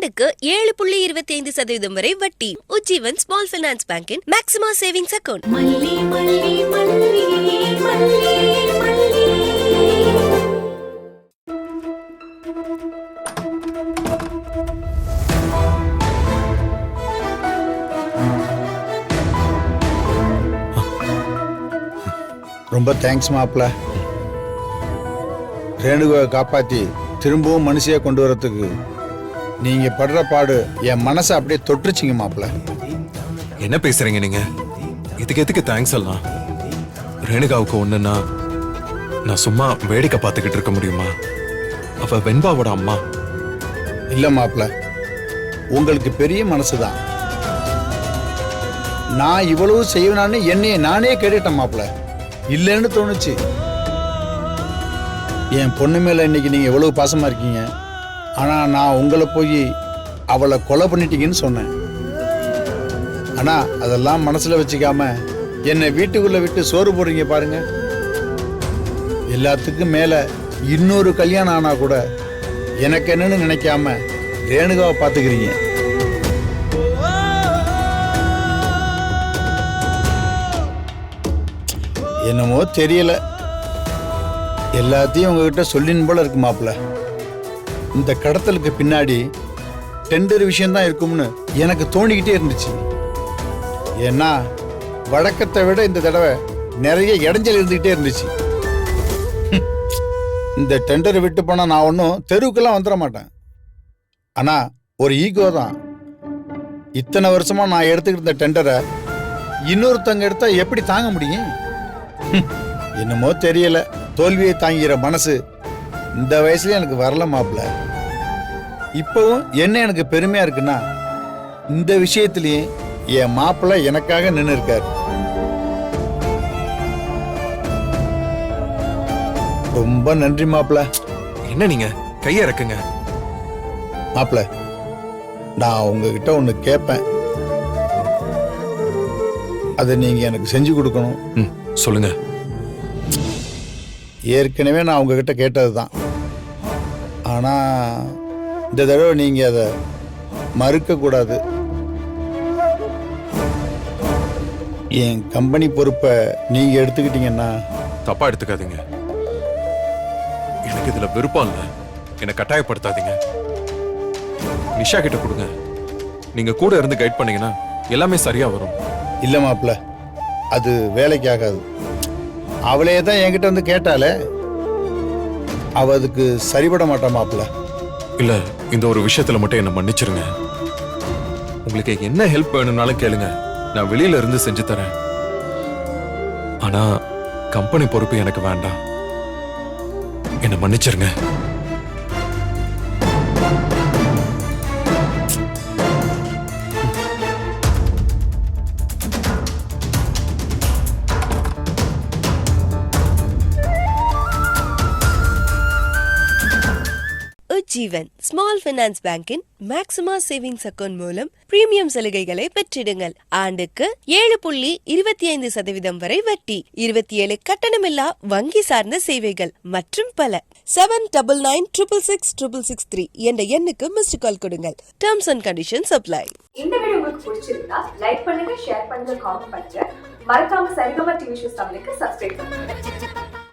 ஆண்டுக்கு 7.25% வரை வட்டி. உஜ்ஜீவன் ஸ்மால் ஃபைனான்ஸ் பேங்கின் மேக்ஸிமா சேவிங்ஸ் அக்கவுண்ட். ரொம்ப தேங்க்ஸ் மாப்பிள்ள. ரேணுகாவை காப்பாற்றி திரும்பவும் மனுஷியை கொண்டு வரத்துக்கு நீங்க படுற பாடு என் மனசை அப்படியே தொட்டுருச்சிங்க மாப்பிள்ள. என்ன பேசுறீங்க நீங்க? இதுக்கு எதுக்கு தேங்க்ஸ் எல்லாம்? ரேணுகாவுக்கு ஒண்ணுன்னா நான் சும்மா வேடிக்கை பார்த்துக்கிட்டு இருக்க முடியுமா? அவ வெண்பாவோட அம்மா. இல்ல மாப்பிள்ள, உங்களுக்கு பெரிய மனசுதான். நான் இவ்வளவு செய்வேனான்னு என்னைய நானே கேட்டுட்டேன் மாப்பிள்ள. இல்லைன்னு தோணுச்சு. என் பொண்ணு மேல இன்னைக்கு நீங்க எவ்வளவு பாசமா இருக்கீங்க. ஆனா நான் உங்களை போய் அவளை கொலை பண்ணிட்டீங்கன்னு சொன்னேன். ஆனா அதெல்லாம் மனசுல வச்சுக்காம என்னை வீட்டுக்குள்ள விட்டு சோறு போடுறீங்க பாருங்க. எல்லாத்துக்கும் மேல இன்னொரு கல்யாணம் ஆனா கூட எனக்கு என்னன்னு நினைக்காம ரேணுகாவை பாத்துக்கிறீங்க. என்னமோ தெரியல, எல்லாத்தையும் உங்ககிட்ட சொல்லின் போல இருக்கு மாப்பிள்ள. இந்த கடத்தலுக்கு பின்னாடி டெண்டர் விஷயம்தான் இருக்கும்னு எனக்கு தோணிக்கிட்டே இருந்துச்சு. ஏன்னா வழக்கத்தை விட இந்த தடவை நிறைய இடைஞ்சல் இருந்துகிட்டே இருந்துச்சு. இந்த டெண்டரை விட்டு போனா நான் ஒன்றும் தெருவுக்கெல்லாம் வந்துட மாட்டேன். ஆனா ஒரு ஈகோ தான். இத்தனை வருஷமா நான் எடுத்துக்கிட்டு இந்த டெண்டரை இன்னொருத்தங்க எடுத்தா எப்படி தாங்க முடியும்? என்னமோ தெரியல, தோல்வியை தாங்கிற மனசு இந்த வயசுல எனக்கு வரல மாப்பிள்ள. இப்பவும் என்ன எனக்கு பெருமையா இருக்குன்னா இந்த விஷயத்திலயும் என் மாப்பிள்ள எனக்காக நின்று இருக்காரு. ரொம்ப நன்றி மாப்பிள்ள. என்ன நீங்க கைய இறக்குங்க மாப்பிள்ள. நான் உங்ககிட்ட ஒண்ணு கேட்பேன், அதை நீங்க எனக்கு செஞ்சு கொடுக்கணும். சொல்லுங்க. ஏற்கனவே நான் உங்ககிட்ட கேட்டதுதான். ஆனா இந்த தடவை நீங்க அதை மறுக்க கூடாது. என் கம்பெனி பொறுப்பை நீங்க எடுத்துக்கிட்டீங்கன்னா. தப்பா எடுத்துக்காதீங்க. எனக்கு இதுல விருப்பம் இல்லை. என்னை கட்டாயப்படுத்தாதீங்க. நிஷா கிட்ட கொடுங்க. நீங்க கூட இருந்து கைட் பண்ணீங்கன்னா எல்லாமே சரியா வரும். இல்ல மாப்பிள்ள, அது வேலைக்கு ஆகாது. அவளே தான் என்கிட்ட வந்து கேட்டாலே, அவ அதுக்கு சரிபட மாட்டா மாப்பிள்ள. இல்ல, இந்த ஒரு விஷயத்துல மட்டும் என்ன மன்னிச்சிருங்க. உங்களுக்கு என்ன ஹெல்ப் வேணும்னாலும் கேளுங்க, நான் வெளியில இருந்து செஞ்சு தரேன். ஆனா கம்பெனி பொறுப்பு எனக்கு வேண்டாம். என்ன மன்னிச்சிருங்க. உஜ்ஜீவன் ஸ்மால் ஃபைனான்ஸ் பேங்கின் மேக்ஸிமா சேவிங்ஸ் அக்கவுண்ட் மூலம் பிரீமியம் சலுகைகளை பெற்றிடுங்கள். ஆண்டுக்கு 7.25% வரை வட்டி, 27 கட்டணமில்லா வங்கி சார்ந்த சேவைகள் மற்றும் பல. 7996666663 என்ற எண்ணுக்கு மிஸ்டு கால் கொடுங்கள். Terms and conditions apply. இந்த வீடியோ உங்களுக்கு பிடிச்சிருந்தா லைக் பண்ணுங்க, ஷேர் பண்ணுங்க, காமெண்ட் பண்ணுங்க. மறக்காம சரிகமா டிவி ஷோஸ் தமிழுக்கு சப்ஸ்கிரைப் பண்ணுங்க.